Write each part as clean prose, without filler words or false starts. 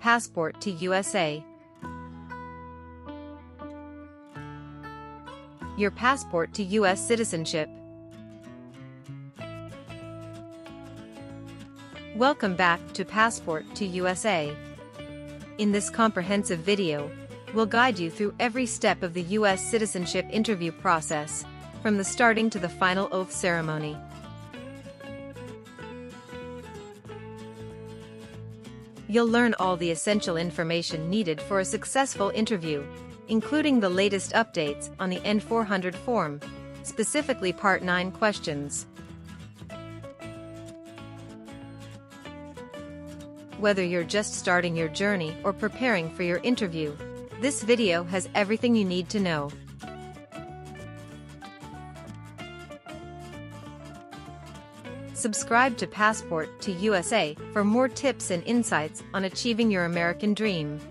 passport to USA. Your passport to US citizenship. Welcome back to Passport to USA. In this comprehensive video, we'll guide you through every step of the US citizenship interview process, from the starting to the final oath ceremony. You'll learn all the essential information needed for a successful interview, including the latest updates on the N400 form, specifically Part 9 questions. Whether you're just starting your journey or preparing for your interview, this video has everything you need to know. Subscribe to Passport to USA for more tips and insights on achieving your American dream.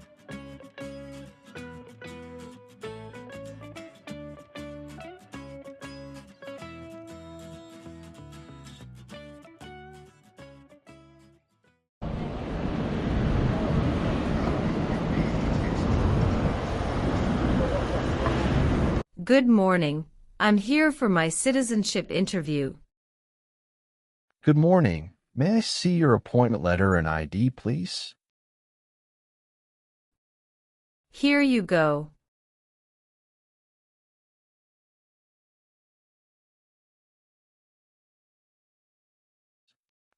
Good morning. I'm here for my citizenship interview. Good morning. May I see your appointment letter and ID, please? Here you go.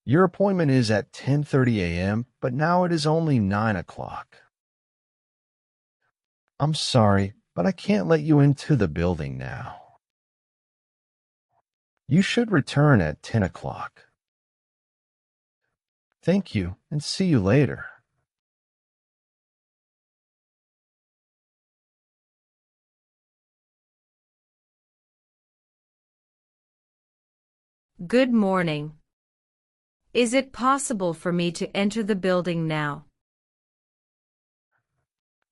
Your appointment is at 10:30 a.m., but now it is only 9 o'clock. I'm sorry, but I can't let you into the building now. You should return at 10 o'clock. Thank you, and see you later. Good morning. Is it possible for me to enter the building now?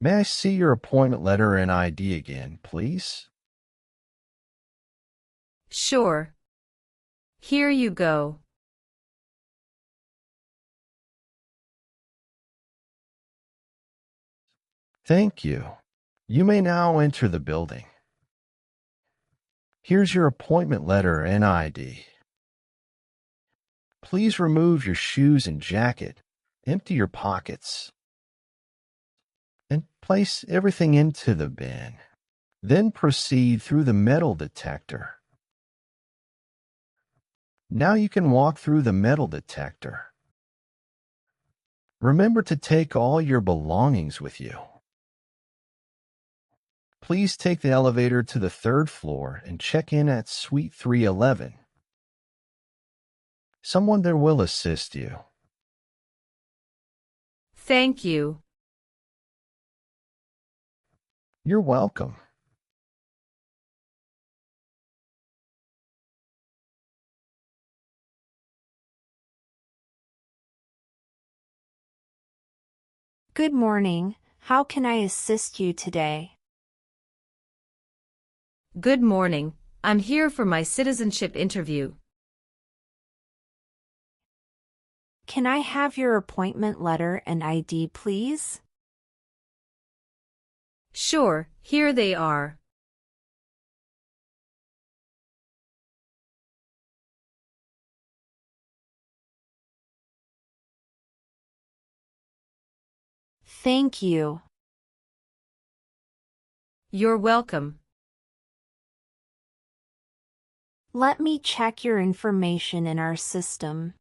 May I see your appointment letter and ID again, please? Sure. Here you go. Thank you. You may now enter the building. Here's your appointment letter and ID. Please remove your shoes and jacket, empty your pockets, and place everything into the bin. Then proceed through the metal detector. Now you can walk through the metal detector. Remember to take all your belongings with you. Please take the elevator to the 3rd floor and check in at Suite 311. Someone there will assist you. Thank you. You're welcome. Good morning. How can I assist you today? Good morning. I'm here for my citizenship interview. Can I have your appointment letter and ID, please? Sure, here they are. Thank you. You're welcome. Let me check your information in our system.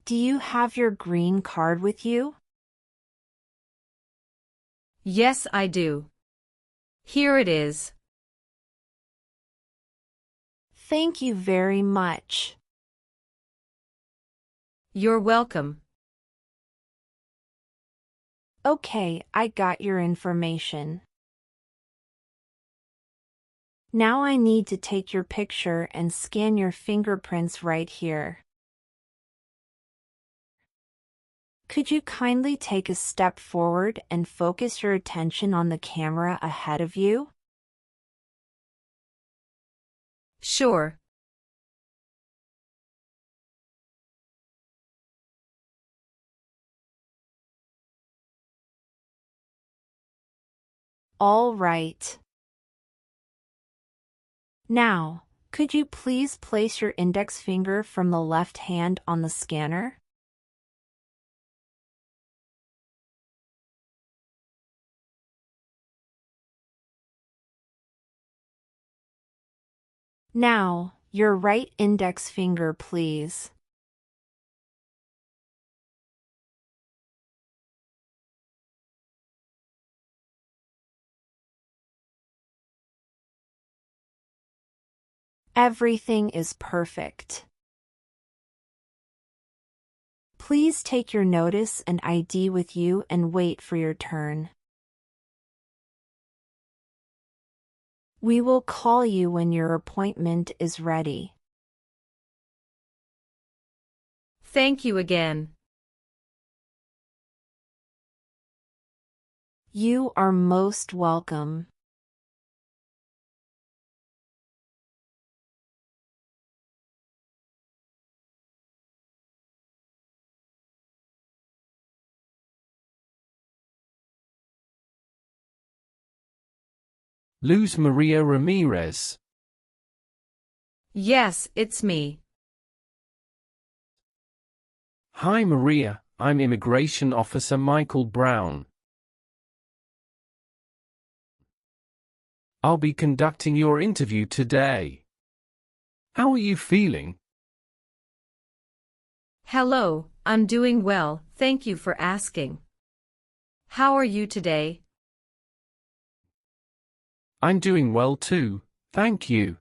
Do you have your green card with you? Yes, I do. Here it is. Thank you very much. You're welcome. Okay, I got your information. Now I need to take your picture and scan your fingerprints right here. Could you kindly take a step forward and focus your attention on the camera ahead of you? Sure. All right. Now, could you please place your index finger from the left hand on the scanner? Now, your right index finger, please. Everything is perfect. Please take your notice and ID with you and wait for your turn. We will call you when your appointment is ready. Thank you again. You are most welcome. Luz Maria Ramirez. Yes, it's me. Hi Maria, I'm Immigration Officer Michael Brown. I'll be conducting your interview today. How are you feeling? Hello, I'm doing well, thank you for asking. How are you today? I'm doing well too, thank you.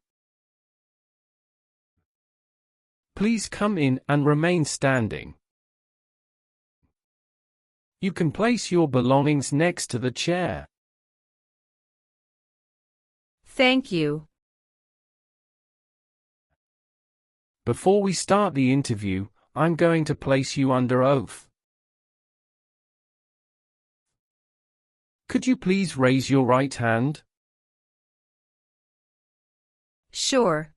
Please come in and remain standing. You can place your belongings next to the chair. Thank you. Before we start the interview, I'm going to place you under oath. Could you please raise your right hand? Sure.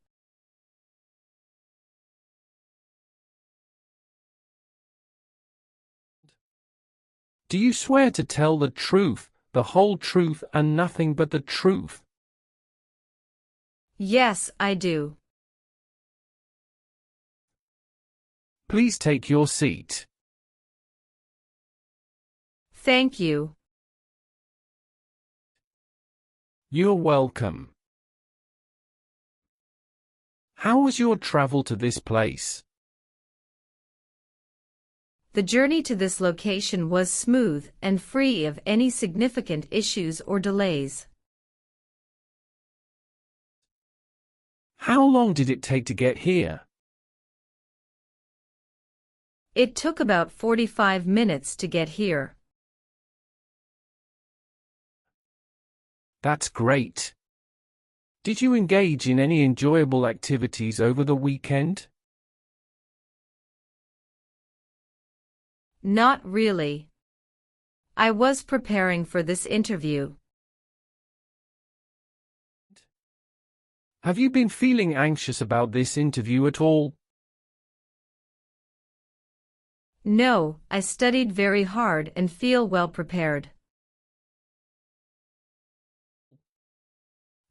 Do you swear to tell the truth, the whole truth and nothing but the truth? Yes, I do. Please take your seat. Thank you. You're welcome. How was your travel to this place? The journey to this location was smooth and free of any significant issues or delays. How long did it take to get here? It took about 45 minutes to get here. That's great. Did you engage in any enjoyable activities over the weekend? Not really. I was preparing for this interview. Have you been feeling anxious about this interview at all? No, I studied very hard and feel well prepared.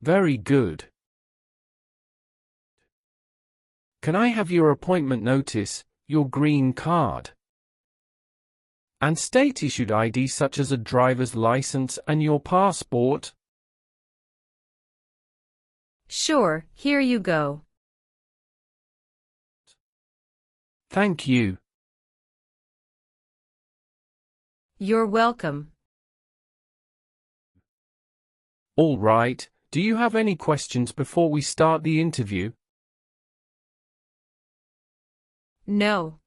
Very good. Can I have your appointment notice, your green card, and state-issued ID such as a driver's license and your passport? Sure, here you go. Thank you. You're welcome. All right, do you have any questions before we start the interview? No.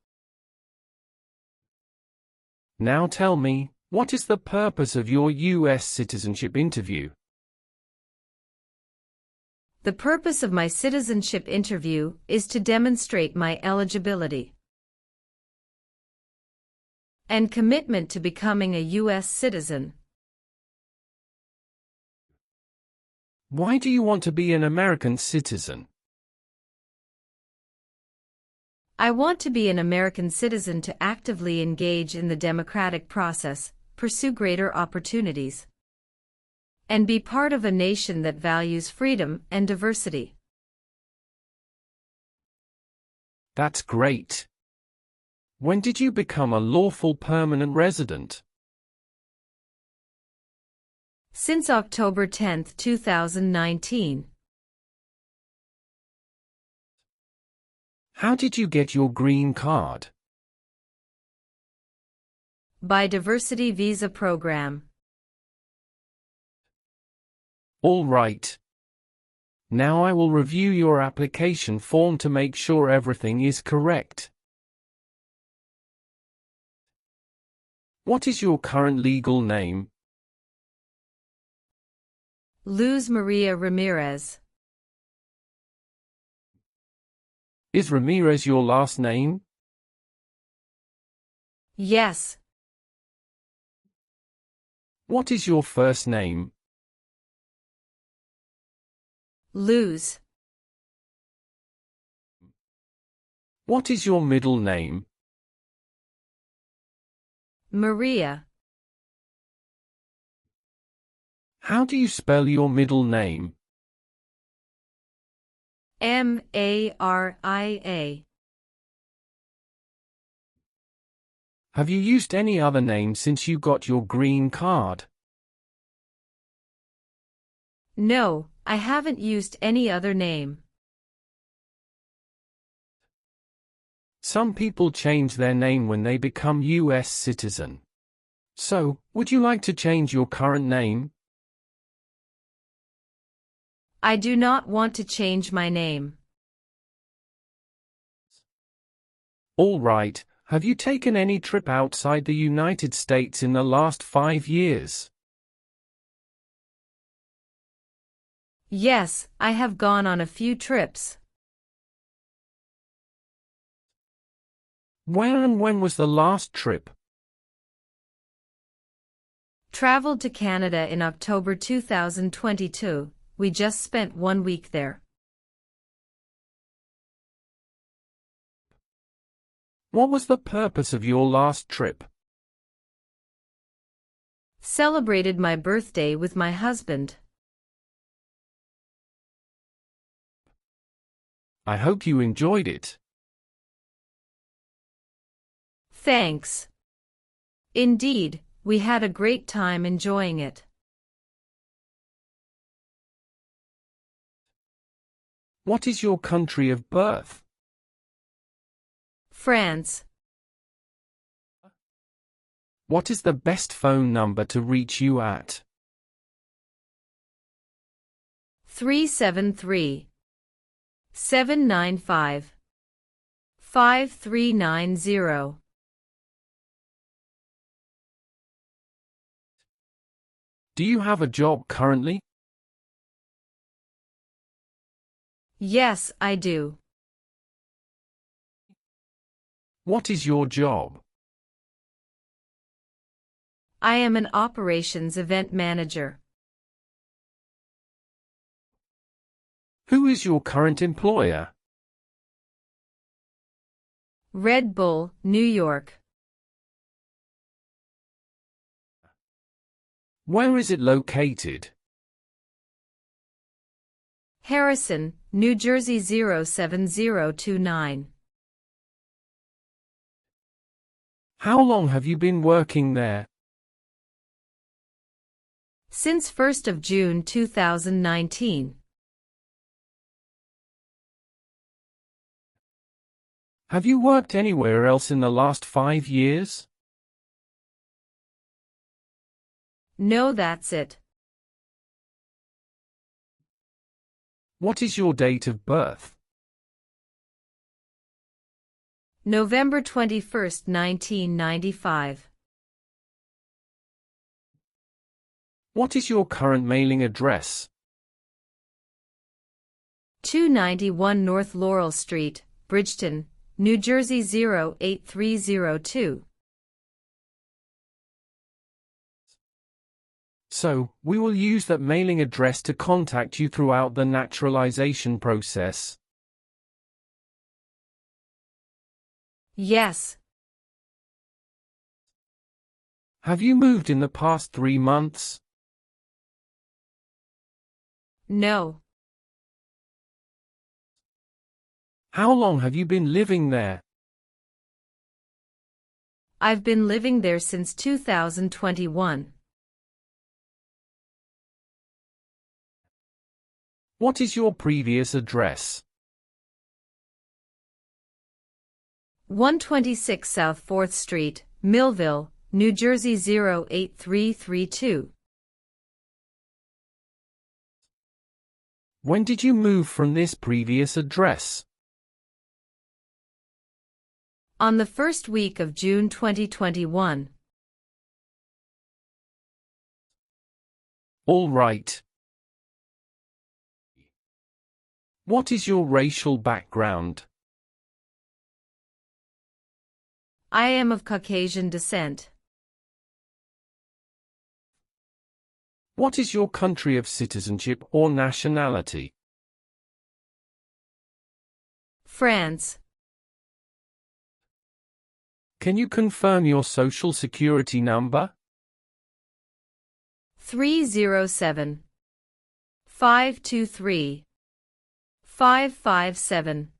Now tell me, what is the purpose of your US citizenship interview? The purpose of my citizenship interview is to demonstrate my eligibility and commitment to becoming a U.S. citizen. Why do you want to be an American citizen? I want to be an American citizen to actively engage in the democratic process, pursue greater opportunities, and be part of a nation that values freedom and diversity. That's great. When did you become a lawful permanent resident? Since October 10, 2019. How did you get your green card? By Diversity Visa Program. All right. Now I will review your application form to make sure everything is correct. What is your current legal name? Luz Maria Ramirez. Is Ramirez your last name? Yes. What is your first name? Luz. What is your middle name? Maria. How do you spell your middle name? Maria. Have you used any other name since you got your green card? No, I haven't used any other name. Some people change their name when they become US citizen. So, would you like to change your current name? I do not want to change my name. All right. Have you taken any trip outside the United States in the last 5 years? Yes, I have gone on a few trips. Where and when was the last trip? Traveled to Canada in October 2022. We just spent 1 week there. What was the purpose of your last trip? Celebrated my birthday with my husband. I hope you enjoyed it. Thanks. Indeed, we had a great time enjoying it. What is your country of birth? France. What is the best phone number to reach you at? 373-795-5390. Do you have a job currently? Yes, I do. What is your job? I am an operations event manager. Who is your current employer? Red Bull, New York. Where is it located? Harrison, New Jersey 07029. How long have you been working there? Since 1st of June 2019. Have you worked anywhere else in the last 5 years? No, that's it. What is your date of birth? November 21st, 1995. What is your current mailing address? 291 North Laurel Street, Bridgeton, New Jersey 08302. So, we will use that mailing address to contact you throughout the naturalization process. Yes. Have you moved in the past 3 months? No. How long have you been living there? I've been living there since 2021. What is your previous address? 126 South 4th Street, Millville, New Jersey 08332. When did you move from this previous address? On the first week of June 2021. All right. What is your racial background? I am of Caucasian descent. What is your country of citizenship or nationality? France. Can you confirm your social security number? 307 523 557.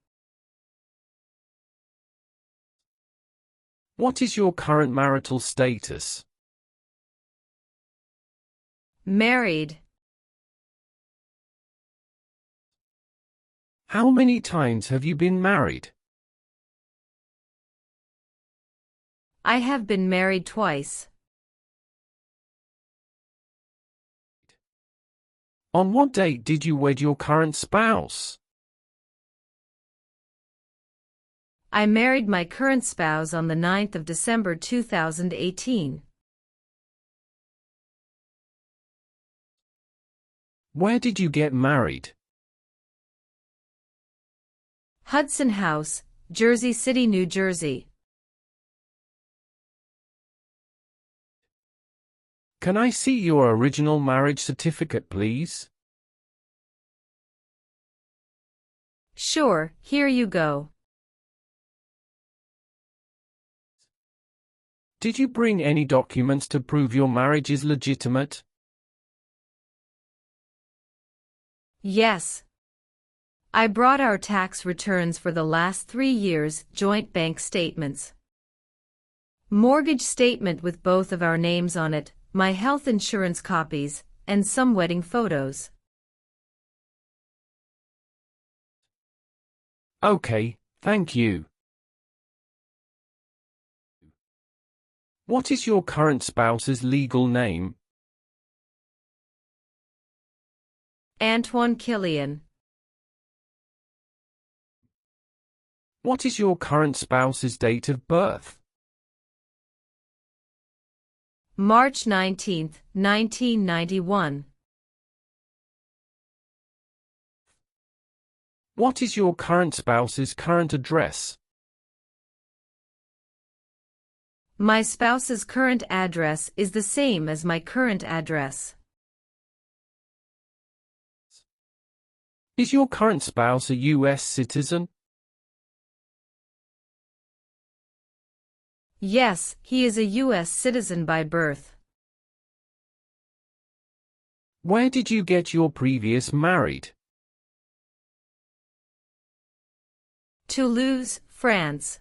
What is your current marital status? Married. How many times have you been married? I have been married twice. On what date did you wed your current spouse? I married my current spouse on the 9th of December 2018. Where did you get married? Hudson House, Jersey City, New Jersey. Can I see your original marriage certificate, please? Sure, here you go. Did you bring any documents to prove your marriage is legitimate? Yes. I brought our tax returns for the last 3 years, joint bank statements, mortgage statement with both of our names on it, my health insurance copies, and some wedding photos. Okay, thank you. What is your current spouse's legal name? Antoine Killian. What is your current spouse's date of birth? March 19, 1991. What is your current spouse's current address? My spouse's current address is the same as my current address. Is your current spouse a US citizen? Yes, he is a US citizen by birth. Where did you get your previous married? Toulouse, France.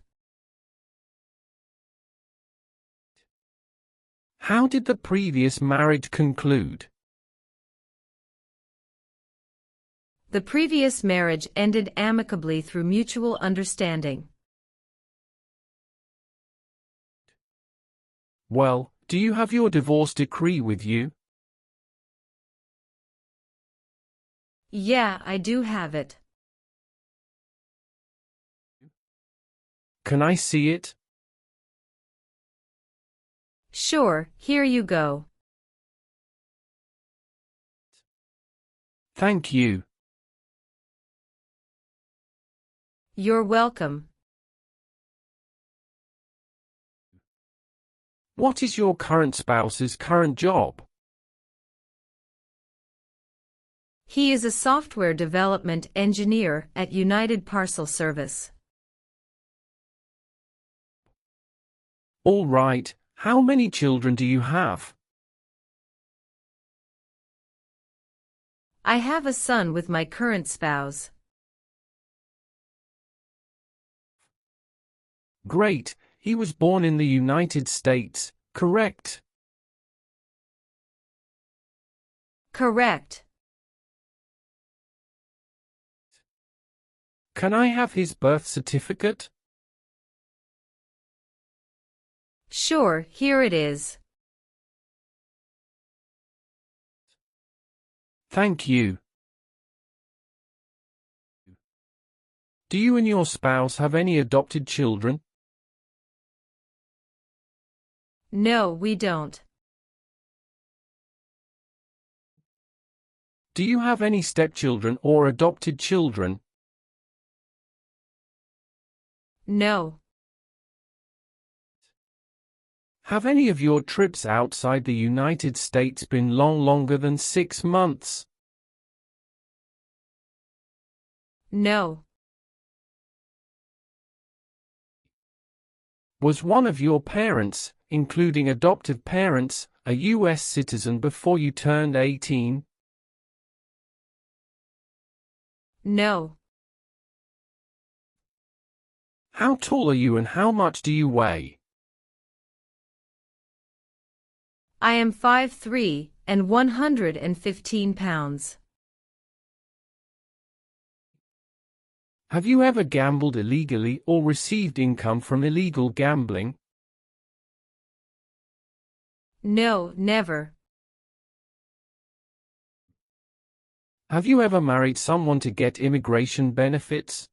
How did the previous marriage conclude? The previous marriage ended amicably through mutual understanding. Well, do you have your divorce decree with you? Yeah, I do have it. Can I see it? Sure, here you go. Thank you. You're welcome. What is your current spouse's current job? He is a software development engineer at United Parcel Service. All right, how many children do you have? I have a son with my current spouse. Great, he was born in the United States, correct? Correct. Can I have his birth certificate? Sure, here it is. Thank you. Do you and your spouse have any adopted children? No, we don't. Do you have any stepchildren or adopted children? No. Have any of your trips outside the United States been longer than 6 months? No. Was one of your parents, including adoptive parents, a US citizen before you turned 18? No. How tall are you and how much do you weigh? I am 5'3" and 115 pounds. Have you ever gambled illegally or received income from illegal gambling? No, never. Have you ever married someone to get immigration benefits?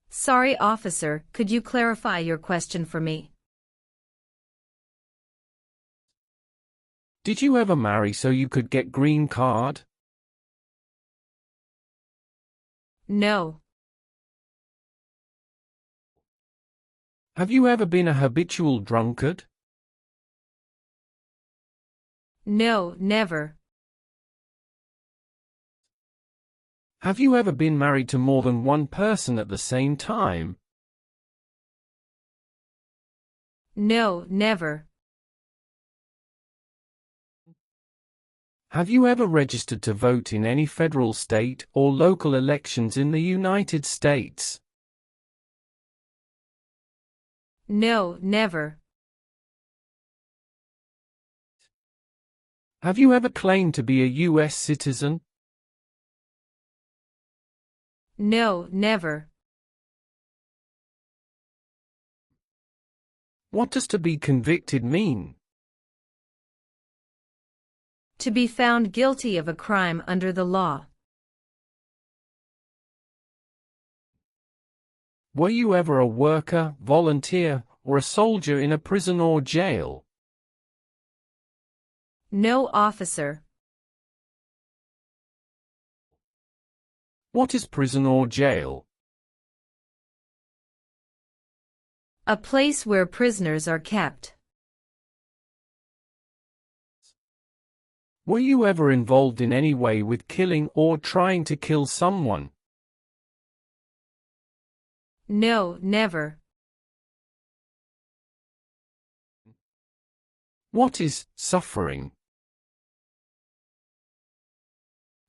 Sorry, officer, could you clarify your question for me? Did you ever marry so you could get green card? No. Have you ever been a habitual drunkard? No, never. Have you ever been married to more than one person at the same time? No, never. Have you ever registered to vote in any federal, state, or local elections in the United States? No, never. Have you ever claimed to be a US citizen? No, never. What does to be convicted mean? To be found guilty of a crime under the law. Were you ever a worker, volunteer, or a soldier in a prison or jail? No, officer. What is prison or jail? A place where prisoners are kept. Were you ever involved in any way with killing or trying to kill someone? No, never. What is suffering?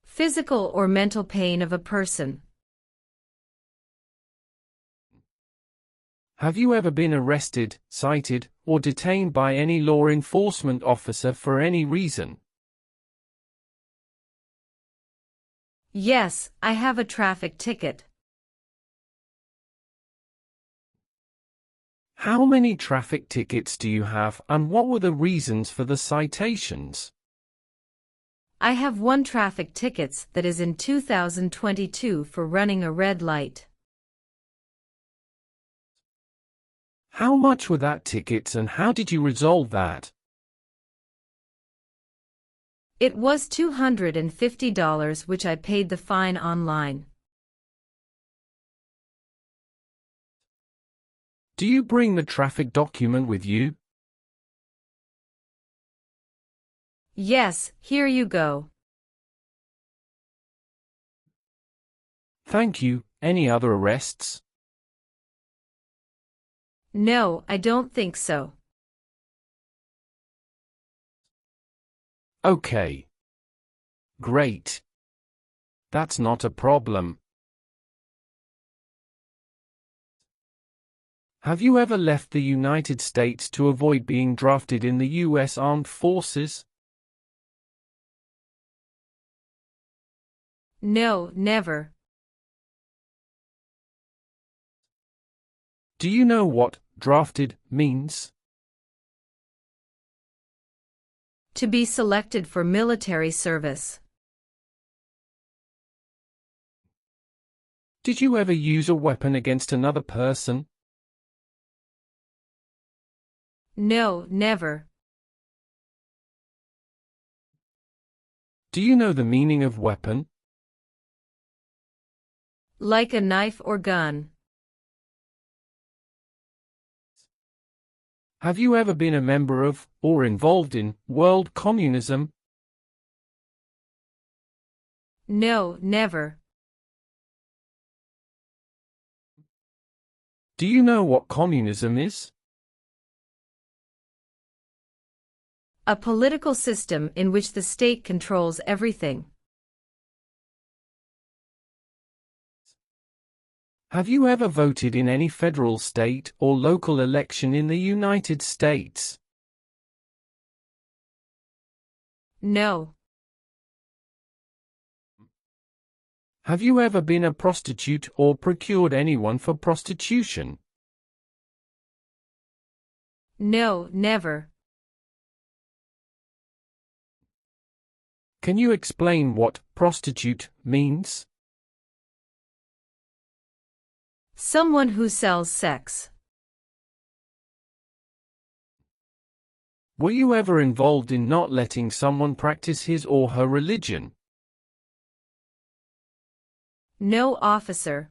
Physical or mental pain of a person. Have you ever been arrested, cited, or detained by any law enforcement officer for any reason? Yes, I have a traffic ticket. How many traffic tickets do you have, and what were the reasons for the citations? I have one traffic ticket that is in 2022 for running a red light. How much were that tickets and how did you resolve that? It was $250 which I paid the fine online. Do you bring the traffic document with you? Yes, here you go. Thank you. Any other arrests? No, I don't think so. Okay. Great. That's not a problem. Have you ever left the United States to avoid being drafted in the U.S. Armed Forces? No, never. Do you know what drafted means? To be selected for military service. Did you ever use a weapon against another person? No, never. Do you know the meaning of weapon? Like a knife or gun. Have you ever been a member of, or involved in, world communism? No, never. Do you know what communism is? A political system in which the state controls everything. Have you ever voted in any federal, state, or local election in the United States? No. Have you ever been a prostitute or procured anyone for prostitution? No, never. Can you explain what prostitute means? Someone who sells sex. Were you ever involved in not letting someone practice his or her religion? No, officer.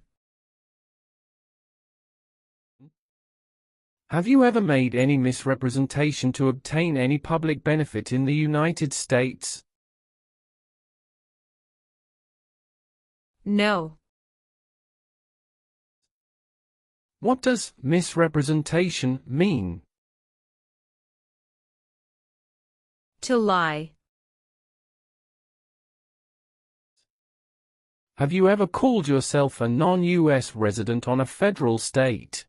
Have you ever made any misrepresentation to obtain any public benefit in the United States? No. What does misrepresentation mean? To lie. Have you ever called yourself a non-US resident on a federal, state,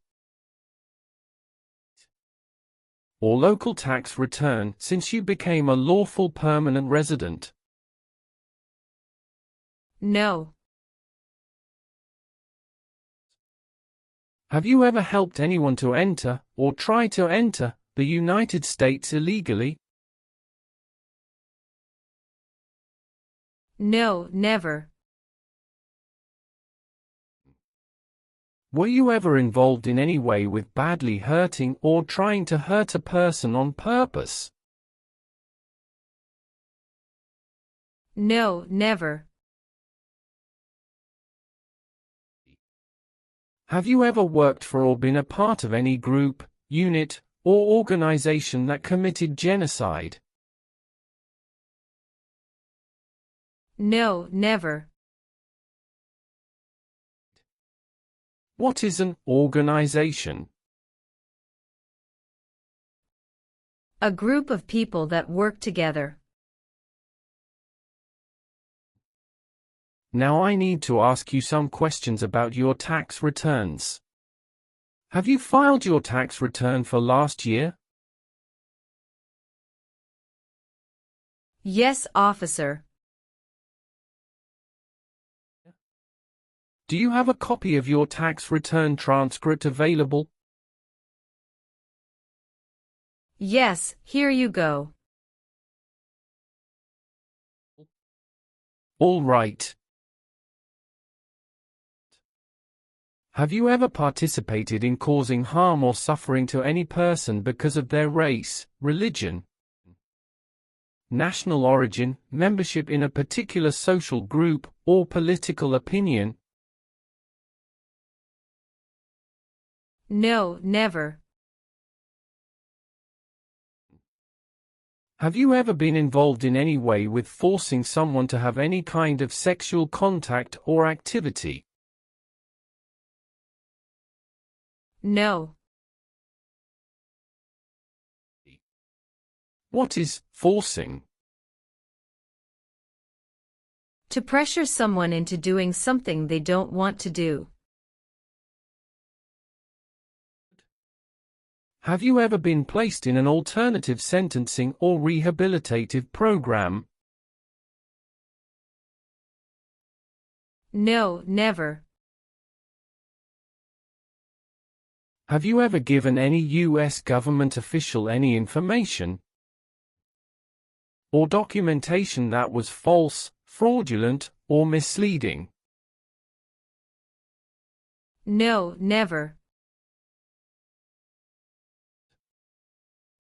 or local tax return since you became a lawful permanent resident? No. Have you ever helped anyone to enter, or try to enter, the United States illegally? No, never. Were you ever involved in any way with badly hurting or trying to hurt a person on purpose? No, never. Have you ever worked for or been a part of any group, unit, or organization that committed genocide? No, never. What is an organization? A group of people that work together. Now I need to ask you some questions about your tax returns. Have you filed your tax return for last year? Yes, officer. Do you have a copy of your tax return transcript available? Yes, here you go. All right. Have you ever participated in causing harm or suffering to any person because of their race, religion, national origin, membership in a particular social group, or political opinion? No, never. Have you ever been involved in any way with forcing someone to have any kind of sexual contact or activity? No. What is forcing? To pressure someone into doing something they don't want to do. Have you ever been placed in an alternative sentencing or rehabilitative program? No, never. Have you ever given any U.S. government official any information or documentation that was false, fraudulent, or misleading? No, never.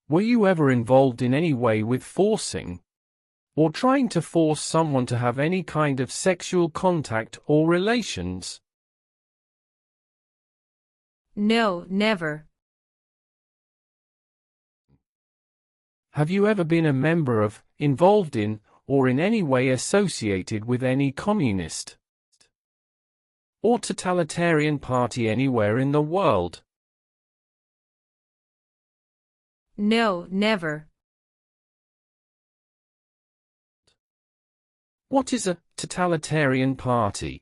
Were you ever involved in any way with forcing or trying to force someone to have any kind of sexual contact or relations? No, never. Have you ever been a member of, involved in, or in any way associated with any communist or totalitarian party anywhere in the world? No, never. What is a totalitarian party?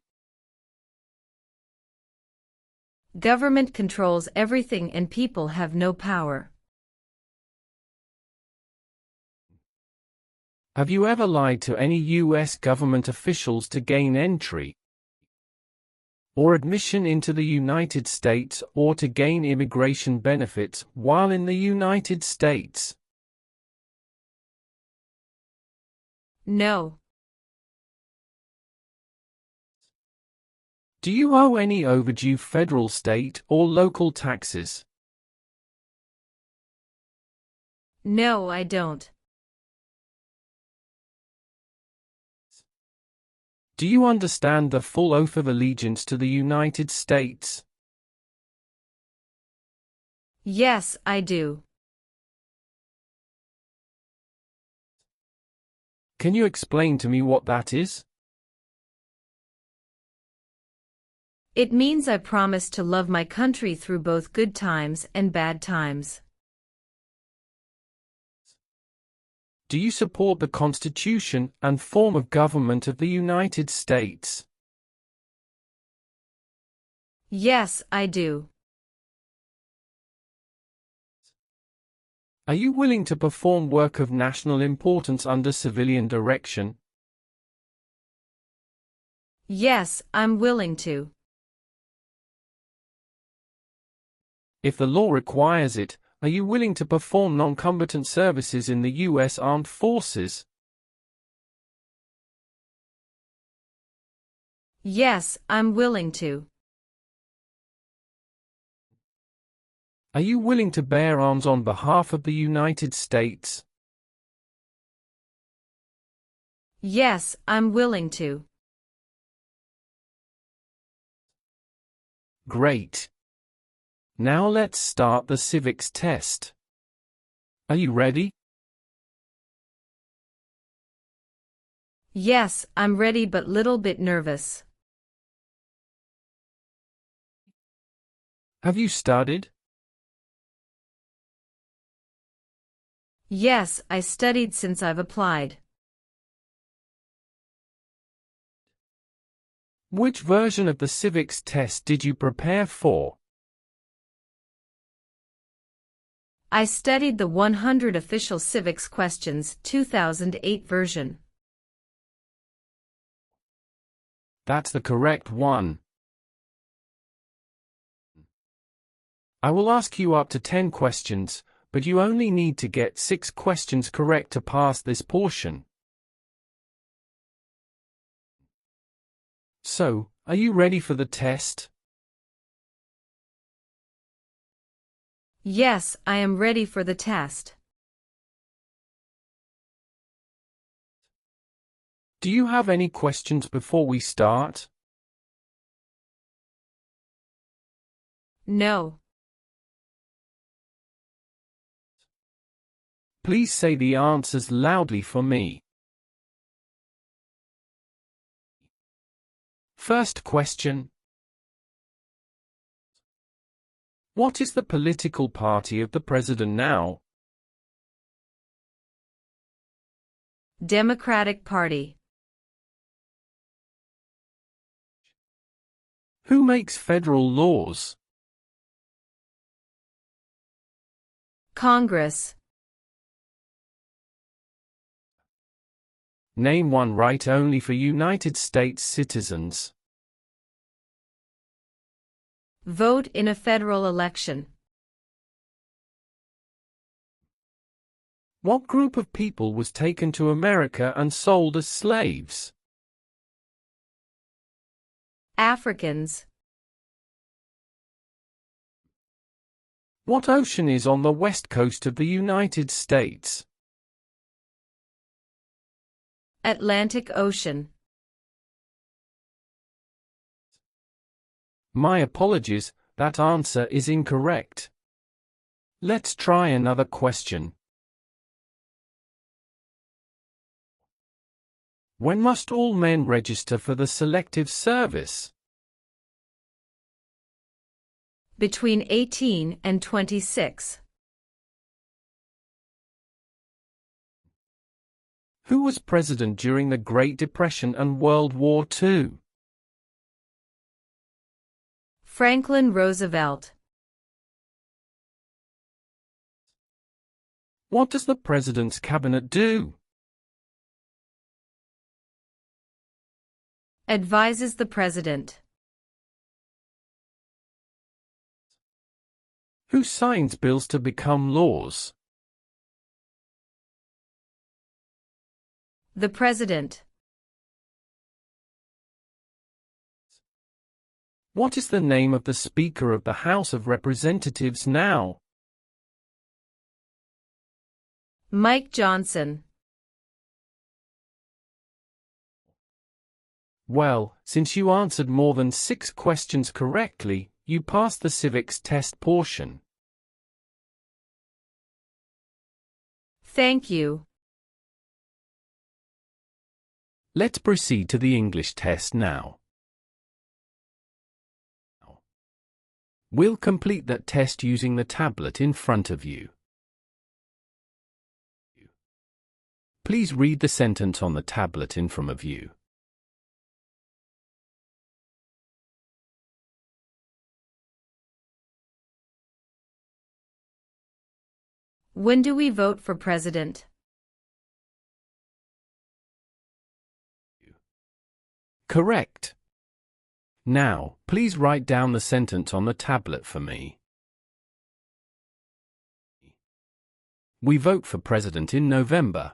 Government controls everything and people have no power. Have you ever lied to any U.S. government officials to gain entry or admission into the United States or to gain immigration benefits while in the United States? No. Do you owe any overdue federal, state, or local taxes? No, I don't. Do you understand the full oath of allegiance to the United States? Yes, I do. Can you explain to me what that is? It means I promise to love my country through both good times and bad times. Do you support the Constitution and form of government of the United States? Yes, I do. Are you willing to perform work of national importance under civilian direction? Yes, I'm willing to. If the law requires it, are you willing to perform non-combatant services in the U.S. Armed Forces? Yes, I'm willing to. Are you willing to bear arms on behalf of the United States? Yes, I'm willing to. Great. Now let's start the civics test. Are you ready? Yes, I'm ready but little bit nervous. Have you studied? Yes, I studied since I've applied. Which version of the civics test did you prepare for? I studied the 100 Official Civics Questions 2008 version. That's the correct one. I will ask you up to 10 questions, but you only need to get 6 questions correct to pass this portion. So, are you ready for the test? Yes, I am ready for the test. Do you have any questions before we start? No. Please say the answers loudly for me. First question. What is the political party of the president now? Democratic Party. Who makes federal laws? Congress. Name one right only for United States citizens. Vote in a federal election. What group of people was taken to America and sold as slaves? Africans. What ocean is on the west coast of the United States? Atlantic Ocean. My apologies, that answer is incorrect. Let's try another question. When must all men register for the Selective Service? Between 18 and 26. Who was president during the Great Depression and World War II? Franklin Roosevelt. What does the president's cabinet do? Advises the president. Who signs bills to become laws? The president. What is the name of the Speaker of the House of Representatives now? Mike Johnson. Well, since you answered more than 6 questions correctly, you passed the civics test portion. Thank you. Let's proceed to the English test now. We'll complete that test using the tablet in front of you. Please read the sentence on the tablet in front of you. When do we vote for president? Correct. Now, please write down the sentence on the tablet for me. We vote for president in November.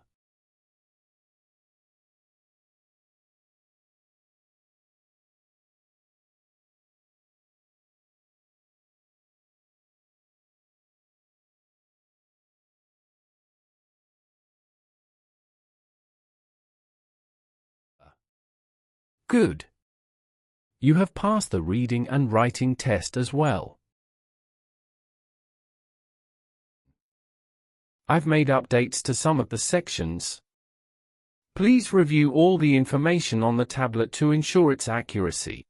Good. You have passed the reading and writing test as well. I've made updates to some of the sections. Please review all the information on the tablet to ensure its accuracy.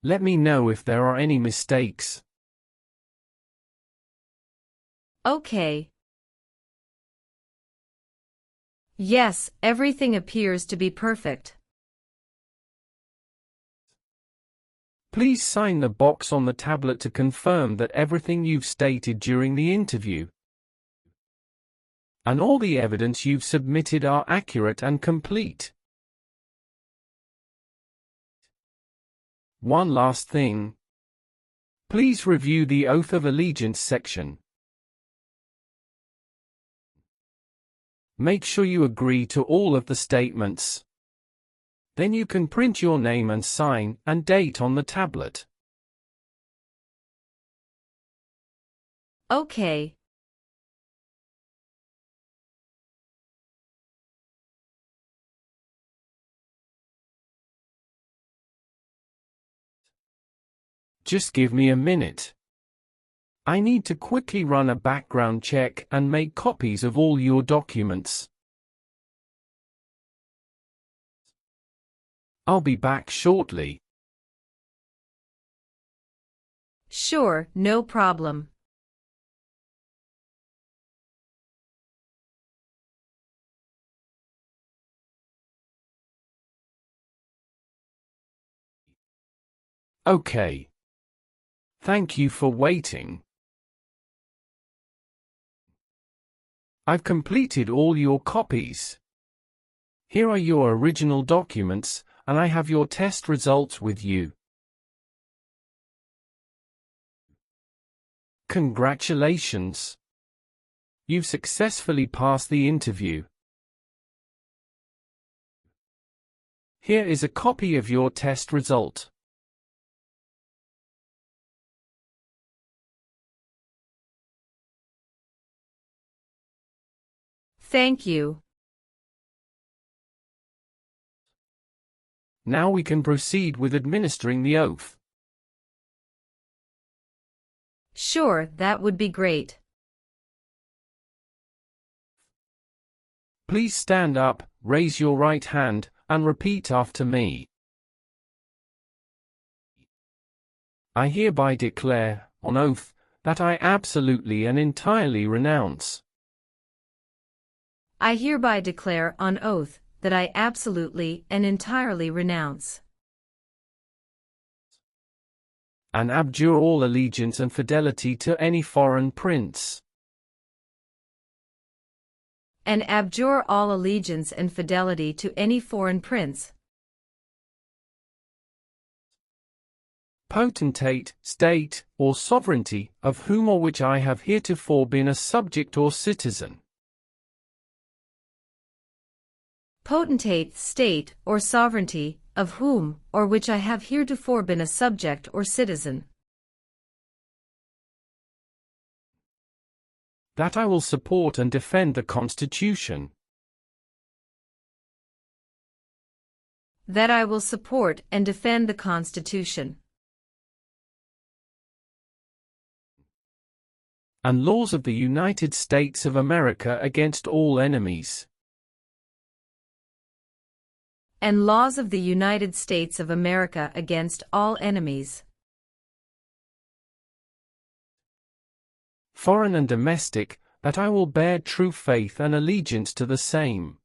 Let me know if there are any mistakes. Okay. Yes, everything appears to be perfect. Please sign the box on the tablet to confirm that everything you've stated during the interview and all the evidence you've submitted are accurate and complete. One last thing. Please review the Oath of Allegiance section. Make sure you agree to all of the statements. Then you can print your name and sign and date on the tablet. Okay. Just give me a minute. I need to quickly run a background check and make copies of all your documents. I'll be back shortly. Sure, no problem. Okay. Thank you for waiting. I've completed all your copies. Here are your original documents, and I have your test results with you. Congratulations! You've successfully passed the interview. Here is a copy of your test result. Thank you. Now we can proceed with administering the oath. Sure, that would be great. Please stand up, raise your right hand, and repeat after me. I hereby declare, on oath, that I absolutely and entirely renounce I hereby declare on oath that I absolutely and entirely renounce and abjure all allegiance and fidelity to any foreign prince, and abjure all allegiance and fidelity to any foreign prince, potentate, state, or sovereignty, of whom or which I have heretofore been a subject or citizen. Potentate, state, or sovereignty, of whom or which I have heretofore been a subject or citizen. That I will support and defend the Constitution. That I will support and defend the Constitution. And laws of the United States of America against all enemies. And laws of the United States of America against all enemies. Foreign and domestic, that I will bear true faith and allegiance to the same.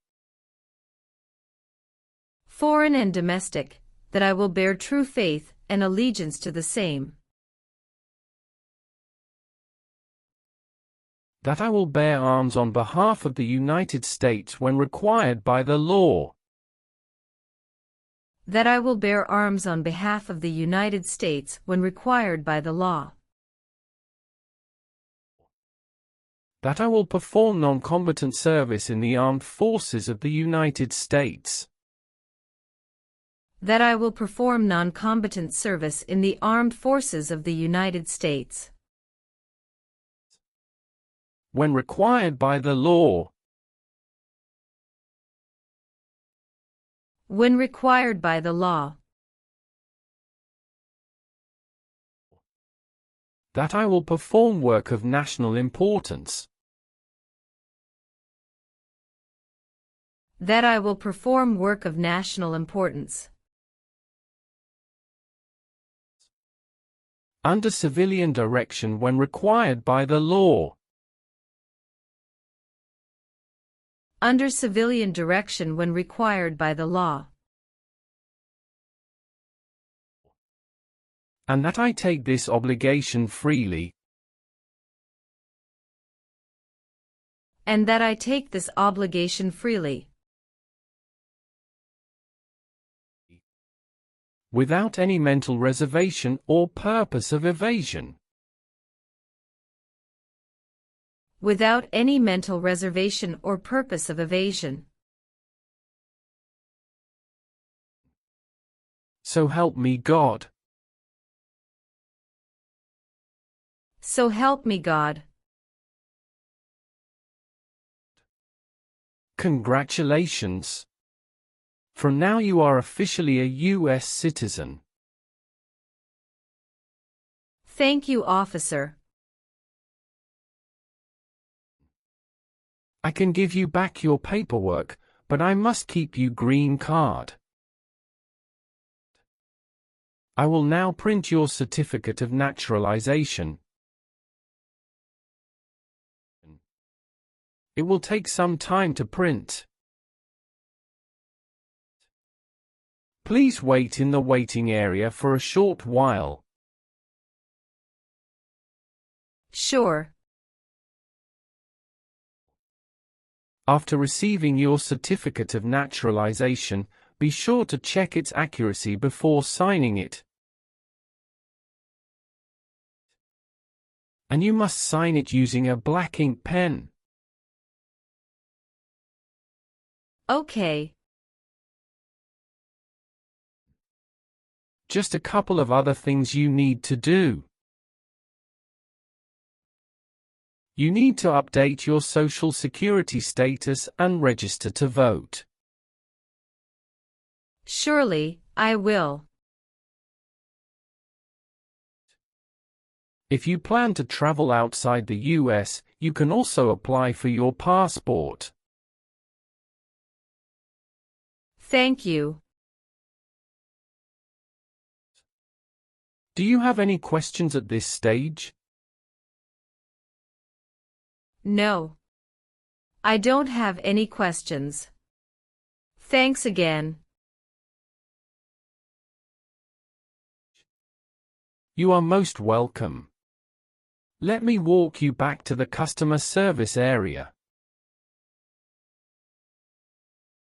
Foreign and domestic, that I will bear true faith and allegiance to the same. That I will bear arms on behalf of the United States when required by the law. That I will bear arms on behalf of the United States when required by the law. That I will perform non-combatant service in the armed forces of the United States. That I will perform non-combatant service in the armed forces of the United States. When required by the law. When required by the law. That I will perform work of national importance. That I will perform work of national importance. Under civilian direction when required by the law. Under civilian direction when required by the law. And that I take this obligation freely. And that I take this obligation freely. Without any mental reservation or purpose of evasion. Without any mental reservation or purpose of evasion. So help me God. So help me God. Congratulations. From now you are officially a U.S. citizen. Thank you, officer. I can give you back your paperwork, but I must keep you green card. I will now print your certificate of naturalization. It will take some time to print. Please wait in the waiting area for a short while. Sure. After receiving your certificate of naturalization, be sure to check its accuracy before signing it. And you must sign it using a black ink pen. Okay. Just a couple of other things you need to do. You need to update your Social Security status and register to vote. Surely, I will. If you plan to travel outside the US, you can also apply for your passport. Thank you. Do you have any questions at this stage? No. I don't have any questions. Thanks again. You are most welcome. Let me walk you back to the customer service area.